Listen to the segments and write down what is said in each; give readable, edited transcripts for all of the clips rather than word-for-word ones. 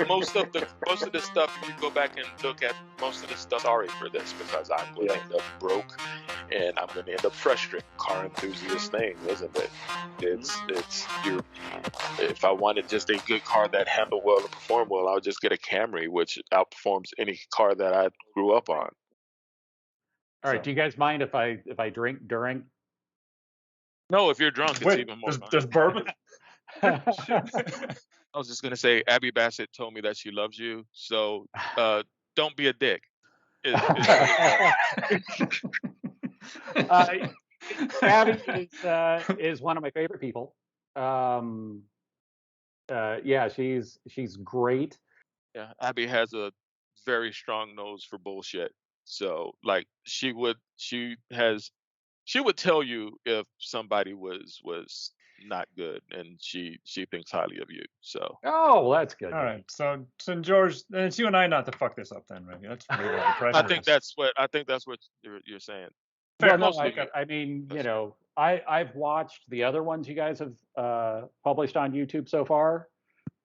Most of the stuff, if you go back and look at most of the stuff, sorry for this because I'm going to end up broke and I'm going to end up frustrated. Car enthusiast thing, isn't it? It's you. If I wanted just a good car that handled well and performed well, I'll just get a Camry, which outperforms any car that I grew up on. All right. Do you guys mind if I drink during? No, if you're drunk, it's even more fun. There's bourbon. I was just gonna say, Abby Bassett told me that she loves you, so don't be a dick. Abby is one of my favorite people. Yeah, she's great. Yeah, Abby has a very strong nose for bullshit. So like she would tell you if somebody was not good, and she thinks highly of you. So well, that's good. All right, so George, then it's you and I not to fuck this up then, right? That's really what the pressure I think that's what you're saying. Well, no, I mean, I've watched the other ones you guys have published on YouTube so far,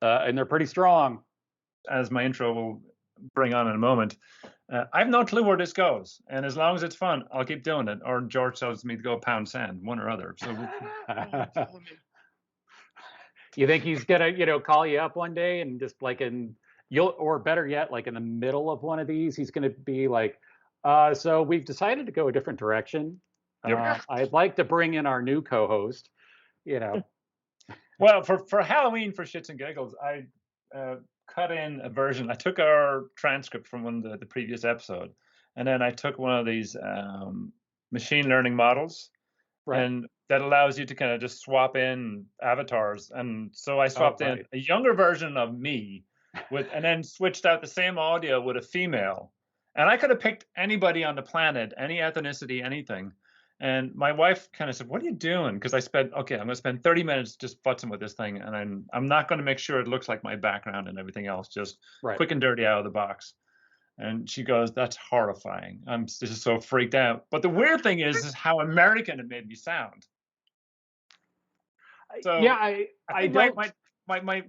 and they're pretty strong. As my intro will bring on in a moment, I have no clue where this goes, and as long as it's fun, I'll keep doing it. Or George tells me to go pound sand, one or other. So, you think he's gonna, call you up one day and just like or better yet, like in the middle of one of these, he's gonna be like, so we've decided to go a different direction. I'd like to bring in our new co-host. Well, for Halloween, for shits and giggles, I cut in a version. I took our transcript from one of the previous episode, and then I took one of these machine learning models, right, and that allows you to kind of just swap in avatars. And so I swapped in a younger version of me and then switched out the same audio with a female. And I could have picked anybody on the planet, any ethnicity, anything. And my wife kind of said, "What are you doing?" Because I'm going to spend 30 minutes just futzing with this thing, and I'm not going to make sure it looks like my background and everything else, just quick and dirty out of the box. And she goes, "That's horrifying. I'm just so freaked out." But the weird thing is how American it made me sound. So yeah, I don't. My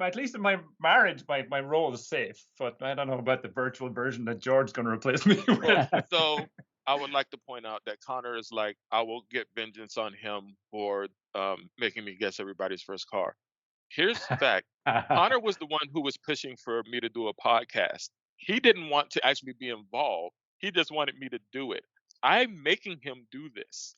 at least in my marriage, my role is safe. But I don't know about the virtual version that George's going to replace me with. So I would like to point out that Connor is like, I will get vengeance on him for making me guess everybody's first car. Here's the fact. Connor was the one who was pushing for me to do a podcast. He didn't want to actually be involved. He just wanted me to do it. I'm making him do this.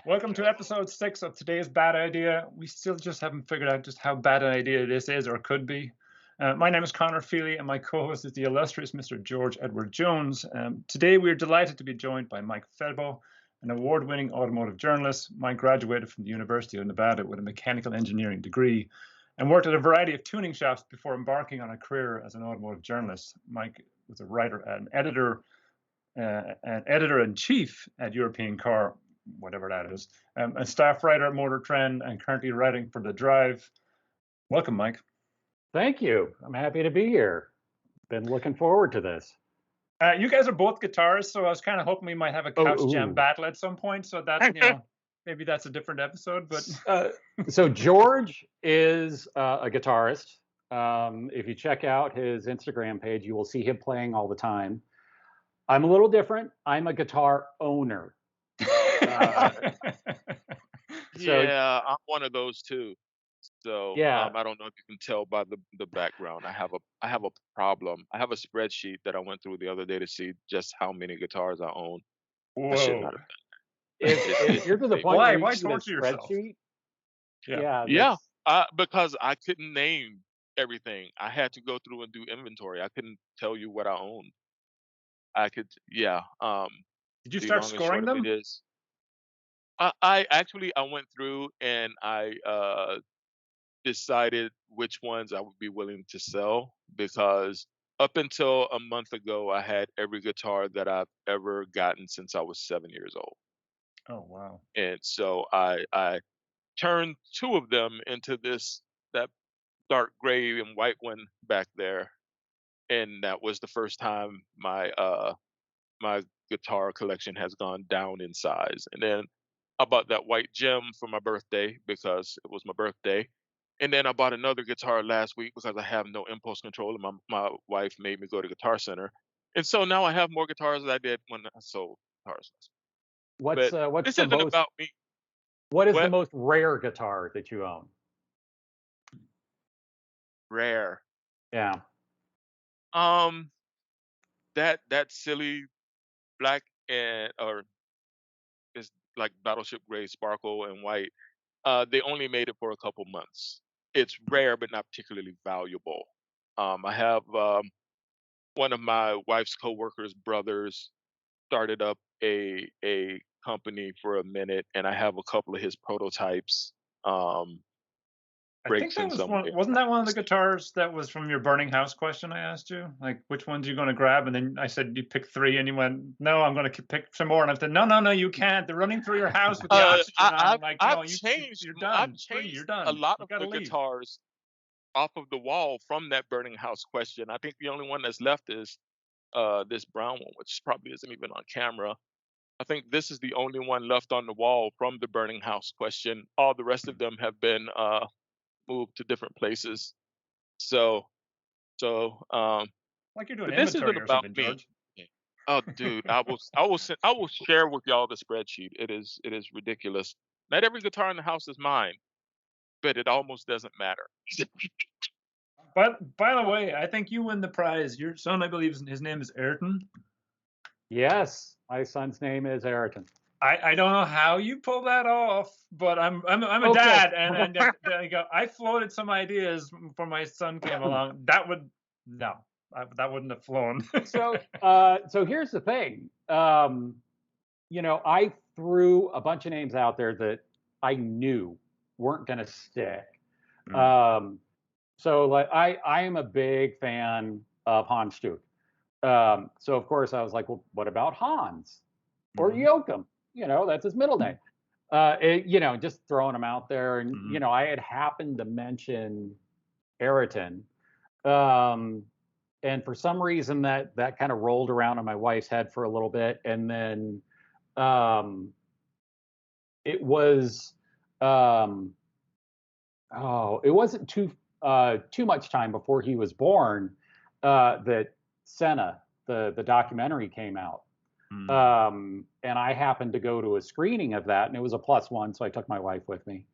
Welcome to episode 6 of today's bad idea. We still just haven't figured out just how bad an idea this is or could be. My name is Connor Feely, and my co-host is the illustrious Mr. George Edward Jones. Today, we're delighted to be joined by Mike Febbo, an award-winning automotive journalist. Mike graduated from the University of Nevada with a mechanical engineering degree and worked at a variety of tuning shops before embarking on a career as an automotive journalist. Mike was a writer, an editor-in-chief at European Car, whatever that is, a staff writer at MotorTrend, and currently writing for The Drive. Welcome, Mike. Thank you. I'm happy to be here. Been looking forward to this. You guys are both guitarists, so I was kind of hoping we might have a couch jam battle at some point. So that's, maybe that's a different episode. But so George is a guitarist. If you check out his Instagram page, you will see him playing all the time. I'm a little different. I'm a guitar owner. Yeah, I'm one of those too. So I don't know if you can tell by the background. I have a problem. I have a spreadsheet that I went through the other day to see just how many guitars I own. Whoa. I should not have done that. If you're to the point why torture yourself? Yeah. Because I couldn't name everything. I had to go through and do inventory. I couldn't tell you what I owned. Did you start scoring them? I went through and I decided which ones I would be willing to sell, because up until a month ago, I had every guitar that I've ever gotten since I was 7 years old. Oh, wow. And so I turned 2 of them into that dark gray and white one back there. And that was the first time my guitar collection has gone down in size. And then I bought that white gem for my birthday because it was my birthday. And then I bought another guitar last week because I have no impulse control, and my wife made me go to Guitar Center, and so now I have more guitars than I did when I sold guitars. But What's this the isn't most about me. what is the What? most rare guitar that you own? Rare. Yeah. Um, that silly black and or it's like battleship gray, sparkle and white. They only made it for a couple months. It's rare, but not particularly valuable. I have one of my wife's coworkers' brothers started up a company for a minute, and I have a couple of his prototypes. Um, I think breaks that in was some one. Wasn't that one of the guitars that was from your burning house question I asked you? Like, which ones are you going to grab? And then I said you pick three, and you went, "No, I'm going to pick some more." And I said, "No, no, no, you can't. They're running through your house with the oxygen on." I'm like, "No, you're I've done. Three, you're changed a done. lot You of got to the leave." guitars off of the wall from that burning house question. I think the only one that's left is this brown one, which probably isn't even on camera. I think this is the only one left on the wall from the burning house question. All the rest of them have been moved to different places. So so Like you're doing but this isn't inventory or about something, me. George. Oh, dude, I will share with y'all the spreadsheet. It is ridiculous. Not every guitar in the house is mine, but it almost doesn't matter. But by the way, I think you win the prize. Your son, I believe, his name is Ayrton. Yes, my son's name is Ayrton. I don't know how you pull that off, but I'm a Okay. dad, and there you go. I floated some ideas before my son came along. That would no, that wouldn't have flown. So here's the thing. I threw a bunch of names out there that I knew weren't going to stick. So like I am a big fan of Hans Stuck. So of course I was like, well, what about Hans or Joachim? That's his middle name. Just throwing them out there, and I had happened to mention Ayrton, and for some reason that kind of rolled around in my wife's head for a little bit, and then it was it wasn't too much time before he was born that Senna, the documentary, came out. And I happened to go to a screening of that, and it was a +1, so I took my wife with me,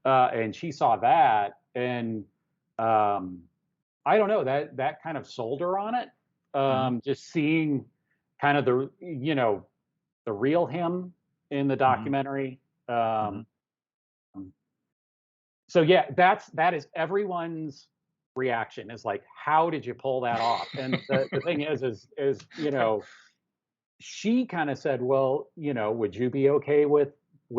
and she saw that, and I don't know, that kind of sold her on it. Just seeing kind of the real him in the documentary. So yeah, that is everyone's reaction, is like, how did you pull that off? And the thing is she kind of said, well, would you be okay with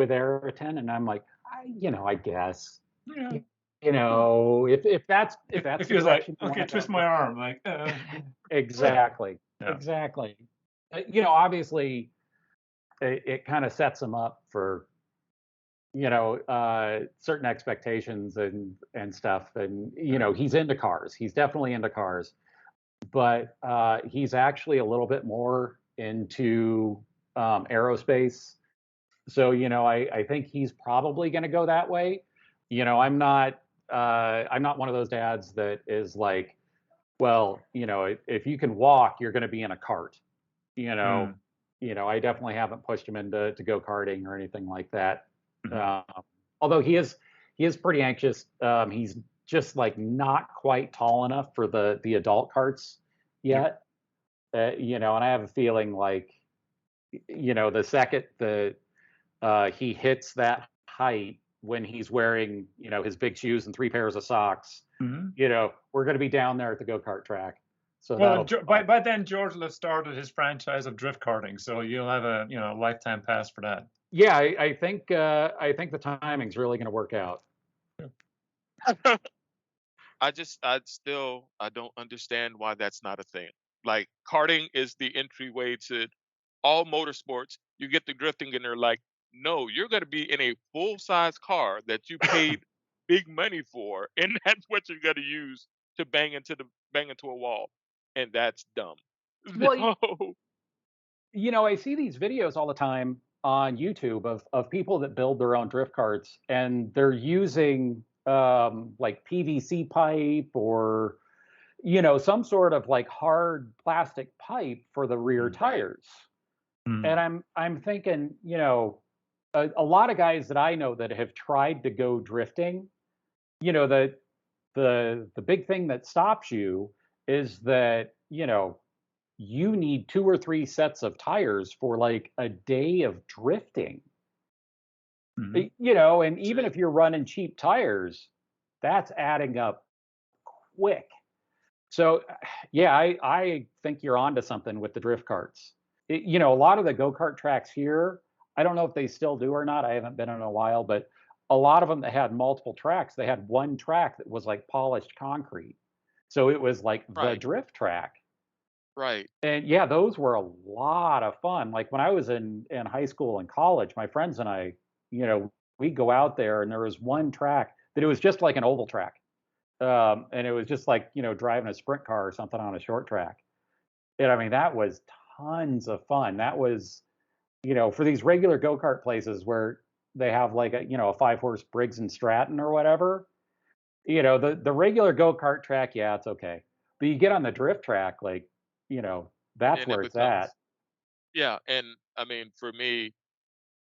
Ayrton? And I'm like, I guess. Yeah. If that's If the he was like, direction you okay, want to twist go. my arm, like, Exactly. Yeah. Exactly. Obviously it kind of sets him up for certain expectations and stuff, and he's into cars. He's definitely into cars, but he's actually a little bit more into aerospace. So I think he's probably going to go that way. I'm not one of those dads that is like, well, if you can walk, you're going to be in a cart. I definitely haven't pushed him into go karting or anything like that. Although he is pretty anxious. He's just like not quite tall enough for the adult carts yet. And I have a feeling like, the second that he hits that height, when he's wearing, his big shoes and 3 pairs of socks, we're going to be down there at the go-kart track. So well, by then George will have started his franchise of drift karting, so you'll have a lifetime pass for that. Yeah, I think the timing's really going to work out. I don't understand why that's not a thing. Like, karting is the entryway to all motorsports. You get the drifting, and they're like, no, you're going to be in a full-size car that you paid big money for, and that's what you're going to use to bang into a wall, and that's dumb. Well, So, I see these videos all the time on YouTube of people that build their own drift carts, and they're using like PVC pipe or, some sort of like hard plastic pipe for the rear tires. Mm. And I'm thinking, a lot of guys that I know that have tried to go drifting, the big thing that stops you is that, you need 2 or 3 sets of tires for like a day of drifting. And even if you're running cheap tires, that's adding up quick. So, yeah, I think you're onto something with the drift carts. A lot of the go-kart tracks here, I don't know if they still do or not. I haven't been in a while, but a lot of them that had multiple tracks, they had one track that was like polished concrete. So it was like the Right. drift track. Right. And yeah, those were a lot of fun. Like when I was in high school and college, my friends and I, we'd go out there and there was one track that it was just like an oval track. And it was just like, driving a sprint car or something on a short track. And I mean, that was tons of fun. That was, for these regular go-kart places where they have like a 5-horse Briggs and Stratton or whatever, the regular go-kart track, yeah, it's okay. But you get on the drift track, like, that's And it where it's becomes, at. yeah. And I mean, for me,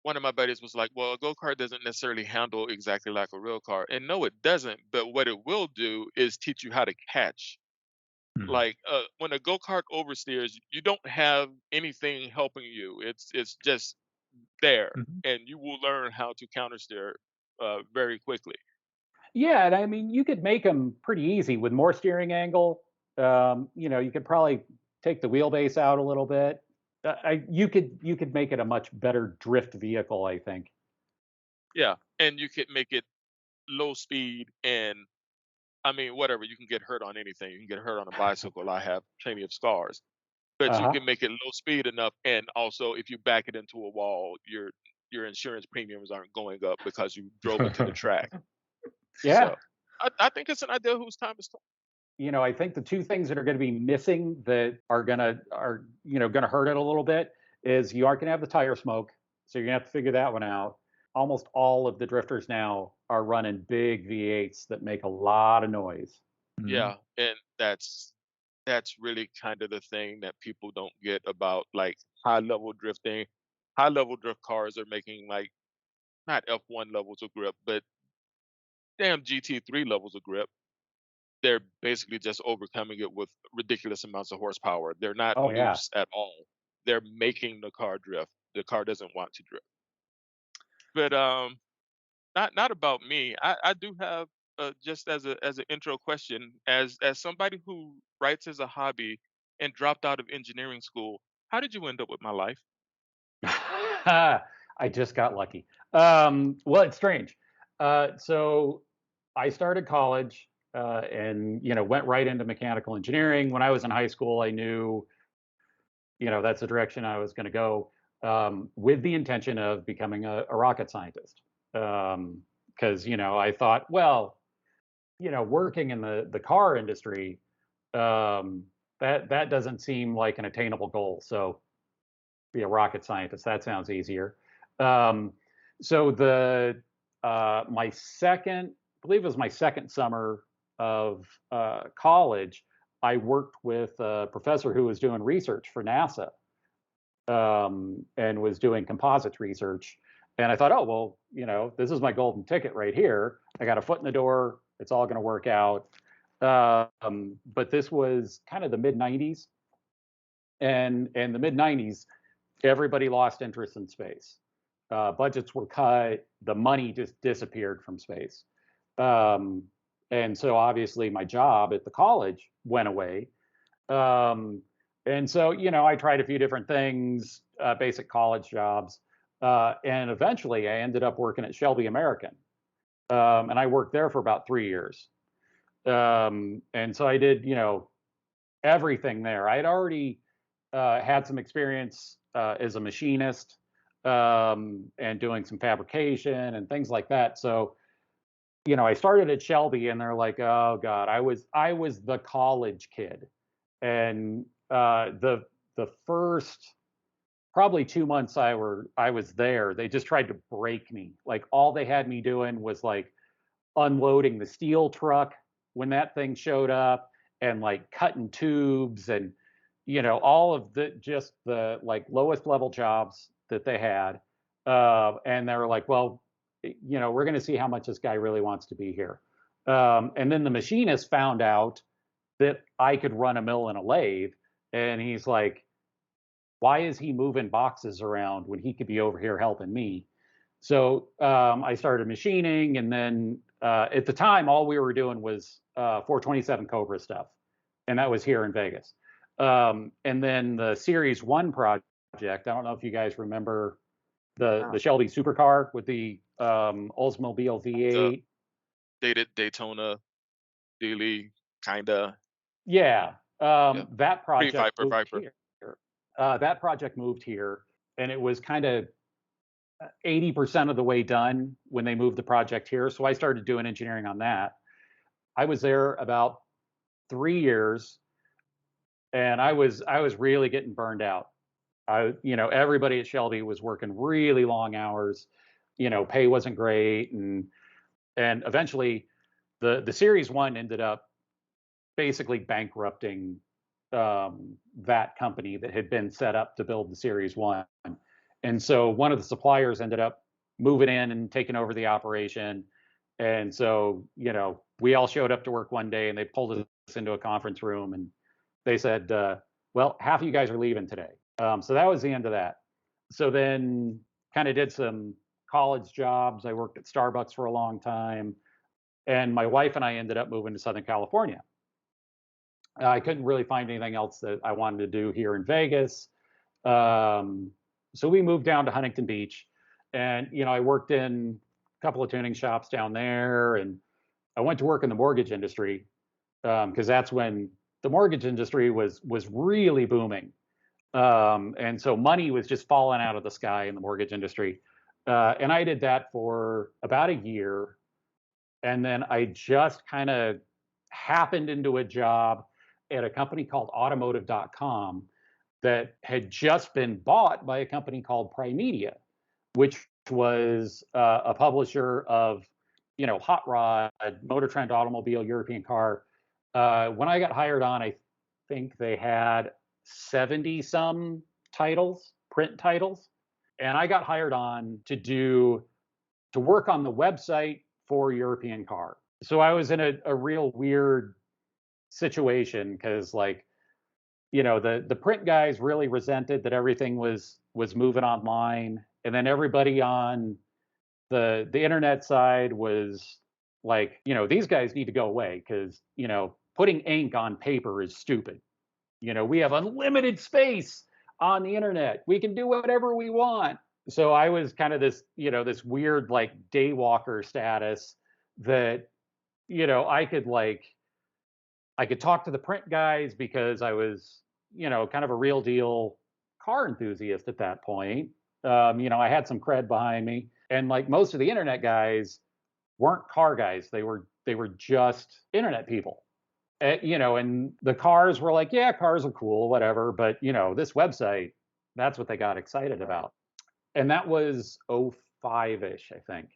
one of my buddies was like, well, a go kart doesn't necessarily handle exactly like a real car. And no, it doesn't. But what it will do is teach you how to catch. Mm. Like when a go kart oversteers, you don't have anything helping you. It's just there, Mhm. and you will learn how to counter steer very quickly. Yeah, and I mean, you could make them pretty easy with more steering angle. You could probably take the wheelbase out a little bit. You could make it a much better drift vehicle, I think. Yeah, and you could make it low speed and I mean, whatever. You can get hurt on anything. You can get hurt on a bicycle. I have plenty of scars. But you Uh-huh. can make it low speed enough, and also if you back it into a wall, your insurance premiums aren't going up because you drove into the track. Yeah. So I think it's an idea whose time is. I think the two things that are going to be missing that are gonna hurt it a little bit is you aren't gonna have the tire smoke, so you're gonna have to figure that one out. Almost all of the drifters now are running big V8s that make a lot of noise. Mhm. Yeah, and that's really kind of the thing that people don't get about like high level drifting. High level drift cars are making like not F1 levels of grip, but damn GT3 levels of grip. They're basically just overcoming it with ridiculous amounts of horsepower. They're not Oh yeah. loose at all. They're making the car drift. The car doesn't want to drift. But not about me. I do have just as an intro question, as somebody who writes as a hobby and dropped out of engineering school, how did you end up with my life? I just got lucky. Well, it's strange. So I started college and went right into mechanical engineering. When I was in high school, I knew that's the direction I was going to go with the intention of becoming a rocket scientist. Because I thought, well, working in the car industry, um, that doesn't seem like an attainable goal. So be a rocket scientist. That sounds easier. Um, so my second, I believe it was my second summer of college, I worked with a professor who was doing research for NASA and was doing composites research. And I thought, oh well, this is my golden ticket right here. I got a foot in the door. It's all going to work out. But this was kind of the mid '90s, and the mid '90s, everybody lost interest in space. Budgets were cut. The money just disappeared from space. Um, and so obviously my job at the college went away. Um, and so, I tried a few different things, basic college jobs. And eventually I ended up working at Shelby American. And I worked there for about 3 years. And so I did, everything there. I had already had some experience as a machinist and doing some fabrication and things like that. So, I started at Shelby, and they're like, "Oh God, I was the college kid," and the first probably 2 months I was there, they just tried to break me. Like all they had me doing was like unloading the steel truck when that thing showed up, and like cutting tubes, and all of the like lowest level jobs that they had. And they were like, well, we're going to see how much this guy really wants to be here. And then the machinist found out that I could run a mill and a lathe, and he's like, why is he moving boxes around when he could be over here helping me? So I started machining, and then at the time, all we were doing was 427 Cobra stuff, and that was here in Vegas. And then the Series 1 project, I don't know if you guys remember the Shelby supercar with the Oldsmobile V8. Dated Daytona, daily, kinda. Yeah, that project moved Viper. here. That project moved here, and it was kind of 80% of the way done when they moved the project here. So I started doing engineering on that. I was there about 3 years, and I was really getting burned out. Everybody at Shelby was working really long hours. Pay wasn't great, and eventually the Series 1 ended up basically bankrupting that company that had been set up to build the Series 1. And so one of the suppliers ended up moving in and taking over the operation. And so, we all showed up to work one day, and they pulled us into a conference room, and they said, well, half of you guys are leaving today. So that was the end of that. So then kind of did some college jobs. I worked at Starbucks for a long time. And my wife and I ended up moving to Southern California. I couldn't really find anything else that I wanted to do here in Vegas. So we moved down to Huntington Beach, and I worked in a couple of tuning shops down there, and I went to work in the mortgage industry because that's when the mortgage industry was really booming, and so money was just falling out of the sky in the mortgage industry, and I did that for about a year, and then I just kind of happened into a job at a company called Automotive.com that had just been bought by a company called Primedia, which was a publisher of, hot rod, MotorTrend, automobile, European car. When I got hired on, I think they had 70 some titles, print titles, and I got hired on to work on the website for European car. So I was in a real weird situation because, like, the print guys really resented that everything was moving online, and then everybody on the internet side was like, these guys need to go away because putting ink on paper is stupid. We have unlimited space on the internet. We can do whatever we want. So I was kind of this this weird like daywalker status that I could talk to the print guys because I was, kind of a real deal car enthusiast at that point. I had some cred behind me, and like most of the internet guys weren't car guys; they were just internet people. And the cars were like, yeah, cars are cool, whatever. But this website, that's what they got excited about, and that was 05-ish, I think.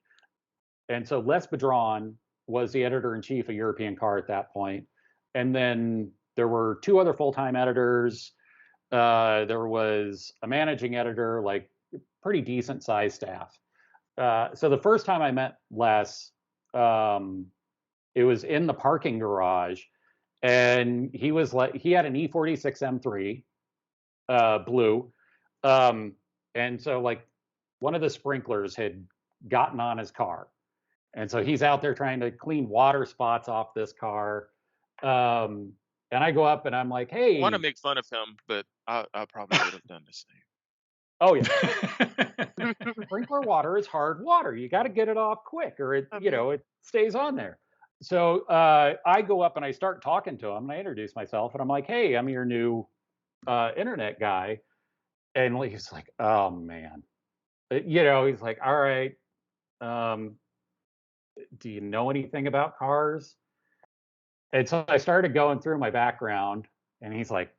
And so Les Bedron was the editor-in-chief of European Car at that point. And then there were two other full-time editors. There was a managing editor, like pretty decent sized staff. So the first time I met Les, it was in the parking garage, and he had an E46 M3, blue. And so like one of the sprinklers had gotten on his car. And so he's out there trying to clean water spots off this car. And I go up and I'm like, hey. I want to make fun of him, but I probably would have done the same. Oh, yeah. Sprinkler water is hard water. You got to get it off quick or it stays on there. So I go up and I start talking to him, and I introduce myself, and I'm like, hey, I'm your new internet guy. And he's like, oh, man. He's like, all right. Do you know anything about cars? And so I started going through my background, and he's like,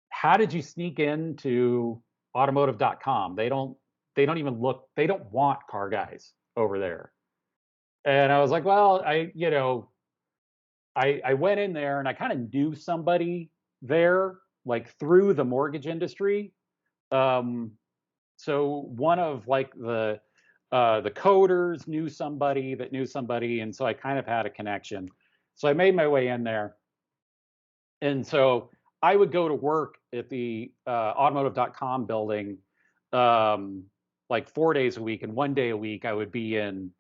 how did you sneak into Automotive.com? They don't even look, they don't want car guys over there. And I was like, well, I went in there and I kind of knew somebody there, like through the mortgage industry. Um, so one of like the coders knew somebody that knew somebody, and so I kind of had a connection. So I made my way in there, and so I would go to work at the automotive.com building um, like 4 days a week, and 1 day a week I would be in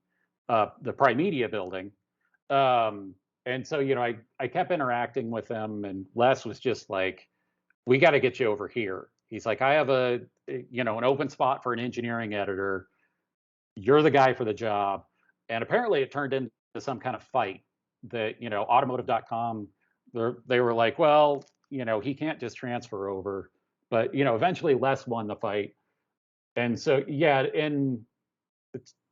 the Prime Media building. Um, and so, I kept interacting with him, and Les was just like, we got to get you over here. He's like, I have an open spot for an engineering editor. You're the guy for the job. And apparently it turned into some kind of fight that, automotive.com, they were like, well, he can't just transfer over. But, eventually Les won the fight. And so, yeah, and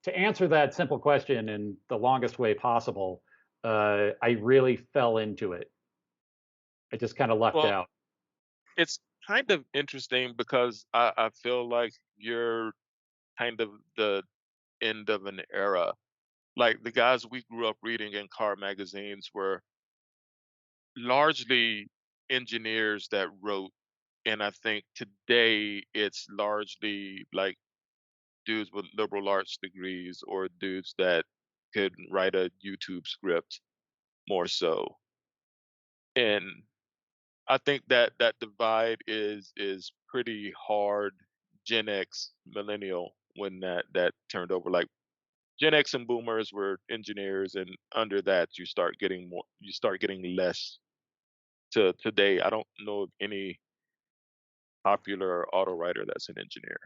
to answer that simple question in the longest way possible, I really fell into it. I just kind of lucked Well, out. it's kind of interesting because I feel like you're kind of the end of an era. Like the guys we grew up reading in car magazines were largely engineers that wrote, and I think today it's largely like dudes with liberal arts degrees or dudes that could write a YouTube script more so. And I think that that divide is pretty hard. Gen X, millennial, when that turned over. Like Gen X and Boomers were engineers, and under that you start getting more. You start getting less. To today, I don't know of any popular auto writer that's an engineer.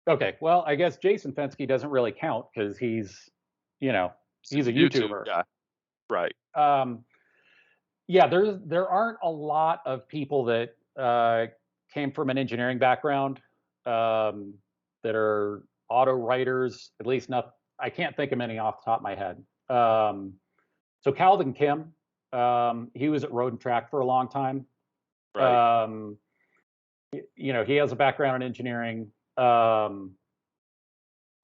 Okay, well, I guess Jason Fensky doesn't really count because you know, It's he's a a YouTube YouTuber. guy, right? Um, yeah, there aren't a lot of people that came from an engineering background um, that are auto writers. At least not. I can't think of many off the top of my head. So Calvin Kim, he was at Road and Track for a long time. Right. Um, he has a background in engineering. Um,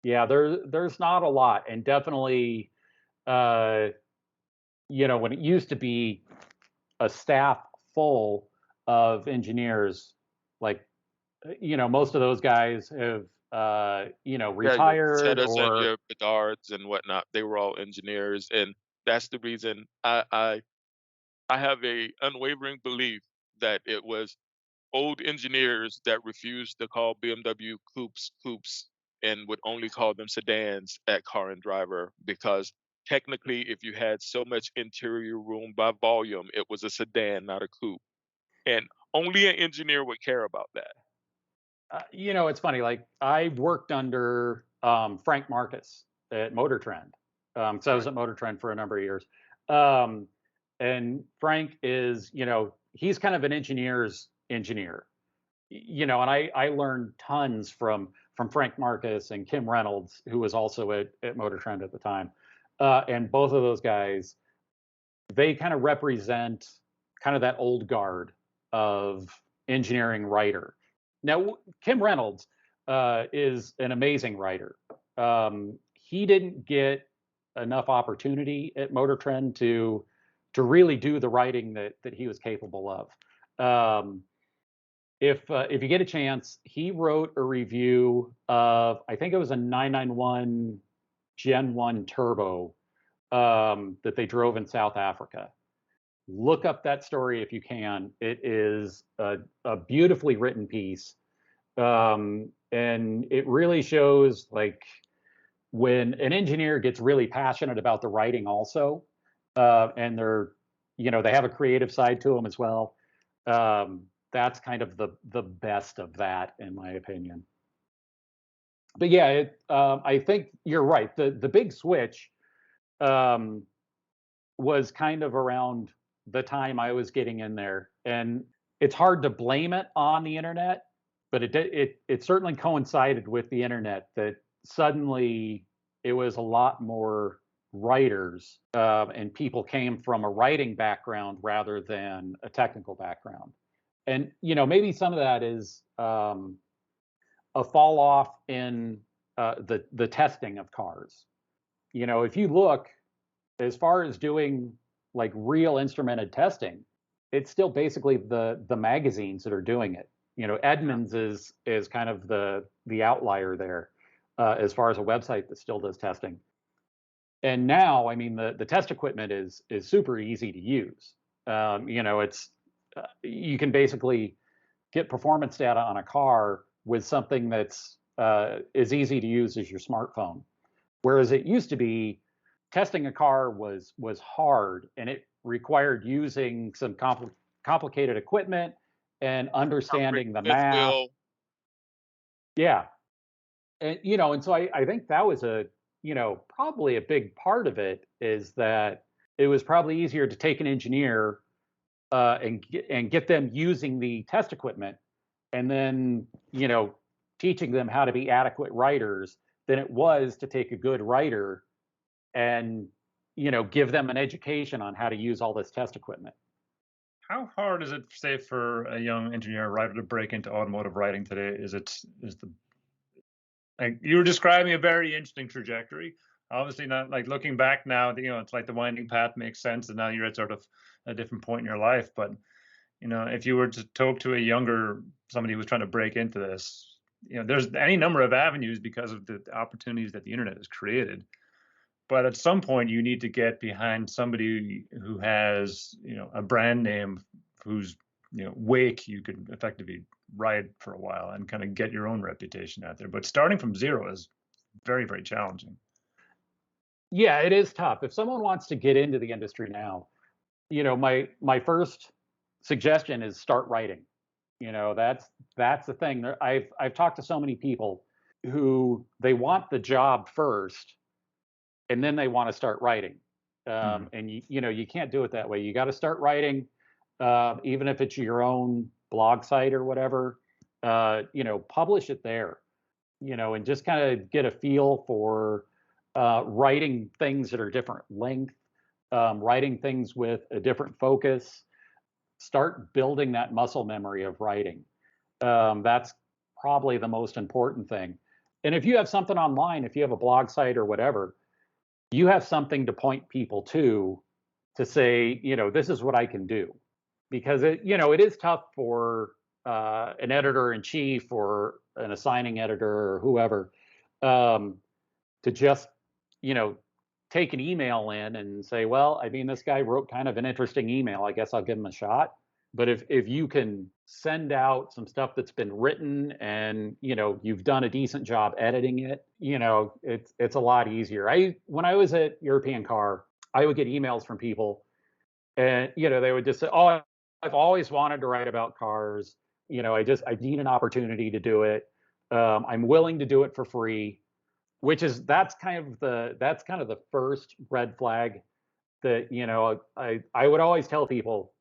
yeah, there's not a lot, and definitely, uh, when it used to be a staff full of engineers, like most of those guys have Yeah, your retired Pettettas and or your Bedards and whatnot, they were all engineers, and that's the reason I have a unwavering belief that it was old engineers that refused to call BMW coupes and would only call them sedans at Car and Driver because technically, if you had so much interior room by volume, it was a sedan, not a coupe, and only an engineer would care about that. it's funny. Like I worked under Frank Marcus at MotorTrend. So I was Right. at MotorTrend for a number of years. Um, and Frank is, he's kind of an engineer's engineer. And I learned tons from Frank Marcus and Kim Reynolds, who was also at MotorTrend at the time. And both of those guys, they kind of represent kind of that old guard of engineering writer. Now, Kim Reynolds is an amazing writer. He didn't get enough opportunity at MotorTrend to really do the writing that he was capable of. If you get a chance, he wrote a review of, I think it was a 991 Gen 1 Turbo that they drove in South Africa. Look up that story if you can. It is a beautifully written piece, and it really shows like when an engineer gets really passionate about the writing, also, and they have a creative side to them as well. That's kind of the best of that, in my opinion. But yeah, I think you're right. The big switch um, was kind of around the time I was getting in there, and it's hard to blame it on the internet, but it certainly coincided with the internet that suddenly it was a lot more writers, and people came from a writing background rather than a technical background. And maybe some of that is a fall off in the testing of cars. if you look as far as doing like real instrumented testing, it's still basically the magazines that are doing it. Edmunds is kind of the outlier there as far as a website that still does testing. And now, I mean, the test equipment is super easy to use. It's you can basically get performance data on a car with something that's as easy to use as your smartphone. Whereas it used to be, testing a car was hard, and it required using some complicated equipment and understanding the math. Yeah. And so I think that was probably a big part of it, is that it was probably easier to take an engineer and get them using the test equipment, and then teaching them how to be adequate writers, than it was to take a good writer and give them an education on how to use all this test equipment. How hard is it, say, for a young engineer writer to break into automotive writing today? Like, you were describing a very interesting trajectory. Obviously, not like looking back now, it's like the winding path makes sense, and now you're at sort of a different point in your life. But if you were to talk to somebody who was trying to break into this, there's any number of avenues because of the opportunities that the internet has created. But at some point, you need to get behind somebody who has, a brand name, whose, wake you could effectively ride for a while and kind of get your own reputation out there. But starting from zero is very, very challenging. Yeah, it is tough. If someone wants to get into the industry now, my first suggestion is start writing. That's the thing. I've talked to so many people who they want the job first, and then they want to start writing. And you can't do it that way. You got to start writing, even if it's your own blog site or whatever. Publish it there. And just kind of get a feel for writing things that are different length, writing things with a different focus. Start building that muscle memory of writing. That's probably the most important thing. And if you have something online, if you have a blog site or whatever, you have something to point people to say, this is what I can do. Because it is tough for an editor in chief or an assigning editor or whoever to just, take an email in and say, well, I mean, this guy wrote kind of an interesting email, I guess I'll give him a shot. But if you can send out some stuff that's been written, and you've done a decent job editing it, it's a lot easier. When I was at European Car, I would get emails from people, and they would just say, oh, I've always wanted to write about cars. I need an opportunity to do it. I'm willing to do it for free. That's kind of the first red flag that I would always tell people,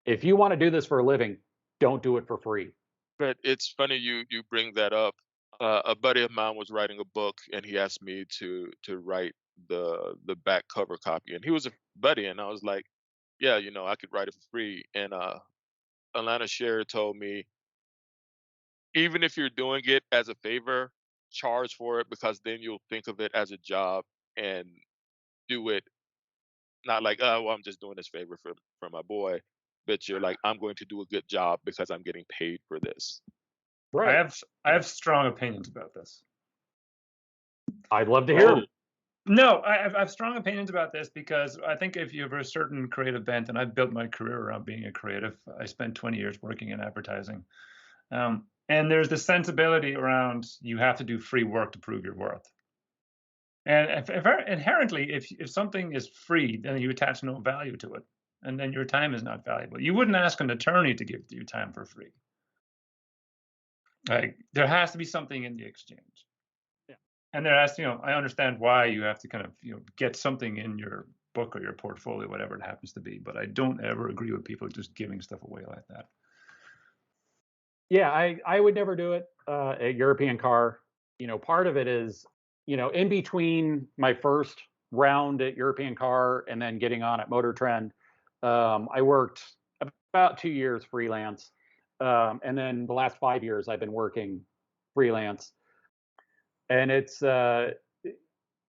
if you want to do this for a living, don't do it for free. But it's funny you bring that up. A buddy of mine was writing a book, and he asked me to write the back cover copy, and he was a buddy, and I was like, yeah, I could write it for free. And Alana Scherer told me, even if you're doing it as a favor, charge for it, because then you'll think of it as a job and do it not like, oh, well, I'm just doing this favor for my boy, but you're like, I'm going to do a good job because I'm getting paid for this. Right. I have strong opinions about this. I'd love to hear them. No, I have strong opinions about this, because I think if you have a certain creative bent, and I've built my career around being a creative, I spent 20 years working in advertising. And there's the sensibility around, you have to do free work to prove your worth. And inherently, if something is free, then you attach no value to it, and then your time is not valuable. You wouldn't ask an attorney to give you time for free. Like, there has to be something in the exchange. Yeah. And there has to, I understand why you have to kind of, get something in your book or your portfolio, whatever it happens to be. But I don't ever agree with people just giving stuff away like that. Yeah, I would never do it at European Car. Part of it is, in between my first round at European Car and then getting on at MotorTrend, I worked about 2 years freelance. And then the last 5 years I've been working freelance. And it's,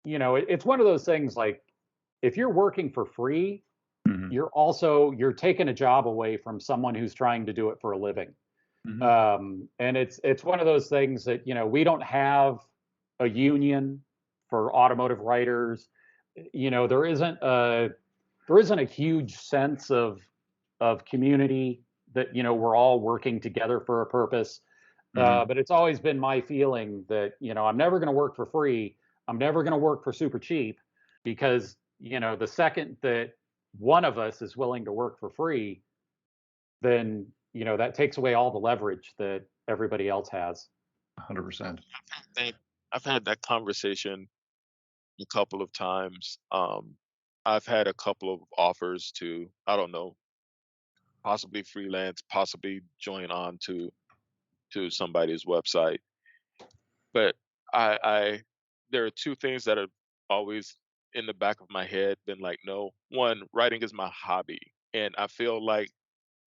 it's one of those things like if you're working for free, Mhm. you're taking a job away from someone who's trying to do it for a living. Mhm. And it's one of those things that, we don't have a union for automotive writers. There isn't a huge sense of community that, we're all working together for a purpose. Mhm. But it's always been my feeling that, I'm never going to work for free. I'm never going to work for super cheap because, the second that one of us is willing to work for free, then, that takes away all the leverage that everybody else has. 100%. think I've had that conversation a couple of times. I've had a couple of offers to, I don't know, possibly freelance, possibly join on to somebody's website. But I there are two things that have always in the back of my head been like, no. One, writing is my hobby. And I feel like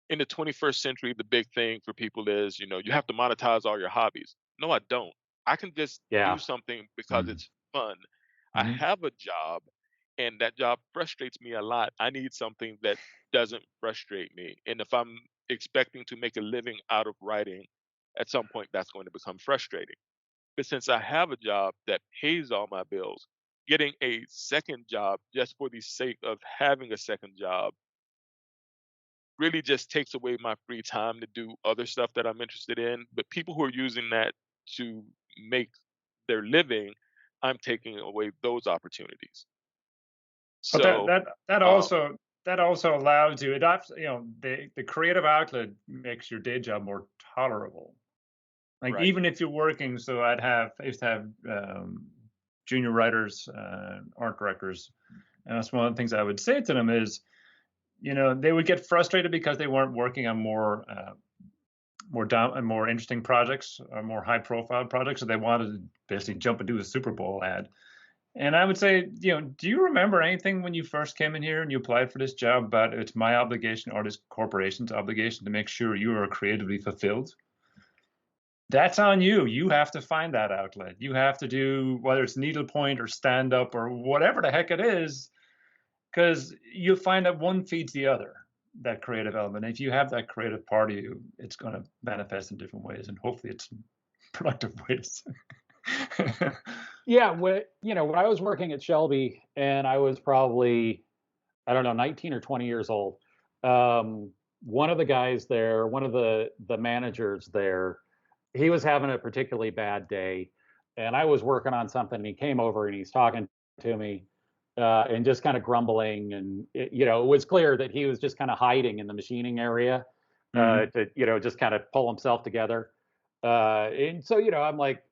in the 21st century, the big thing for people is, you have to monetize all your hobbies. No, I don't. I can just do Yeah. something because Mhm. it's fun. I Mhm. have a job, and that job frustrates me a lot. I need something that doesn't frustrate me. And if I'm expecting to make a living out of writing, at some point that's going to become frustrating. But since I have a job that pays all my bills, getting a second job just for the sake of having a second job really just takes away my free time to do other stuff that I'm interested in. But people who are using that to make their living, I'm taking away those opportunities. But that So, that that um, also that also allows you the creative outlet makes your day job more tolerable. Like right. even if you're working, so I used to have junior writers, art directors, and that's one of the things I would say to them is, they would get frustrated because they weren't working on more down and more interesting projects or more high profile projects, so they wanted to basically jump and do a Super Bowl ad. And I would say, do you remember anything when you first came in here and you applied for this job about it's my obligation or this corporation's obligation to make sure you are creatively fulfilled? That's on you. You have to find that outlet. You have to do whether it's needlepoint or stand up or whatever the heck it is, because you'll find that one feeds the other, that creative element. If you have that creative part of you, it's going to manifest in different ways, and hopefully it's productive ways. Yeah, when I was working at Shelby and I was probably, I don't know, 19 or 20 years old, one of the guys there, one of the managers there, he was having a particularly bad day, and I was working on something, and he came over and he's talking to me, and just kind of grumbling, and it was clear that he was just kind of hiding in the machining area, Hmm. to just kind of pull himself together. And so I'm like,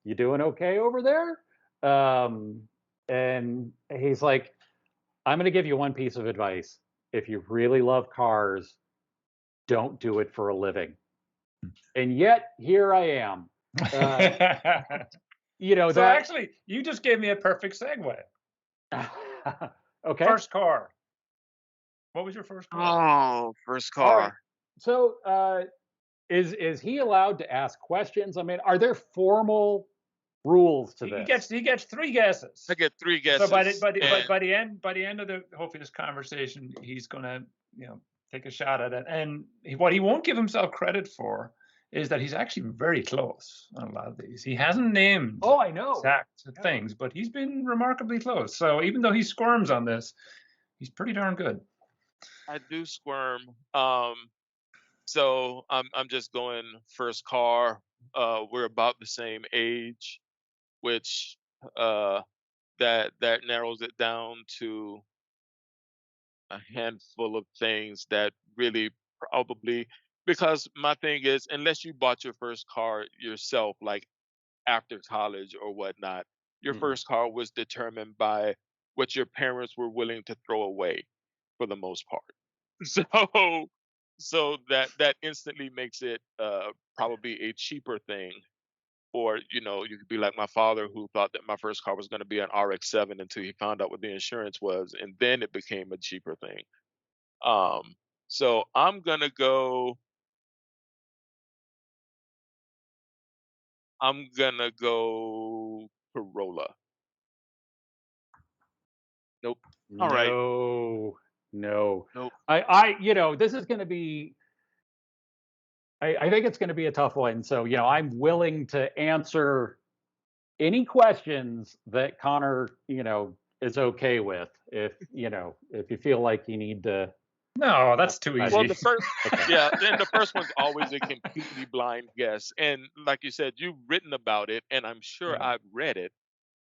you doing okay over there? Um, and he's like, I'm going to give you one piece of advice. If you really love cars, don't do it for a living. And yet here I am. Uh, So that. actually, you just gave me a perfect segue. Okay. First car. What was your first car? Oh, first All right. car. So is he allowed to ask questions? I mean, are there formal rules to He this? gets he gets three I guesses. get three So guesses, and by the end of the hopefully this conversation, he's gonna take a shot at it. And what he won't give himself credit for is that he's actually very close on a lot of these. He hasn't named Oh, I know. exact things, but he's been remarkably close. So even though he squirms on this, he's pretty darn good. I do squirm. So I'm just going first car. We're about the same age, which uh, that narrows it down to a handful of things that really probably, because my thing is, unless you bought your first car yourself, like after college or whatnot, your Mhm. first car was determined by what your parents were willing to throw away for the most part. So that instantly makes it probably a cheaper thing. Or you could be like my father, who thought that my first car was going to be an RX-7 until he found out what the insurance was, and then it became a cheaper thing. Um, so I'm gonna go Corolla. Nope. All right. No. Nope. This is going to be. I think it's going to be a tough one. So, I'm willing to answer any questions that Connor, is okay with. If you feel like you need to. No, that's too easy. Well, the first, Okay. yeah, and the first one's always a completely blind guess. And like you said, you've written about it, and I'm sure Yeah. I've read it,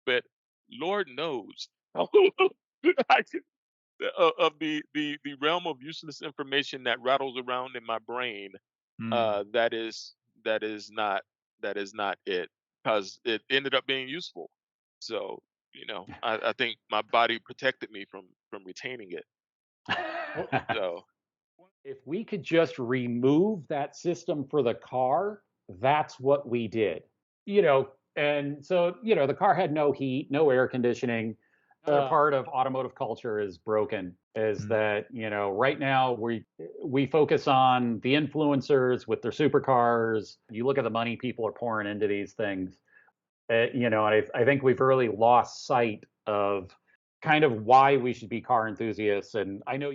but Lord knows I can- of the realm of useless information that rattles around in my brain. Mm. That is not it, because it ended up being useful. So I think my body protected me from retaining it. So If we could just remove that system for the car, that's what we did. And so, the car had no heat, no air conditioning. Another part of automotive culture is broken is that, right now we focus on the influencers with their supercars. You look at the money people are pouring into these things. And I think we've really lost sight of kind of why we should be car enthusiasts. And I know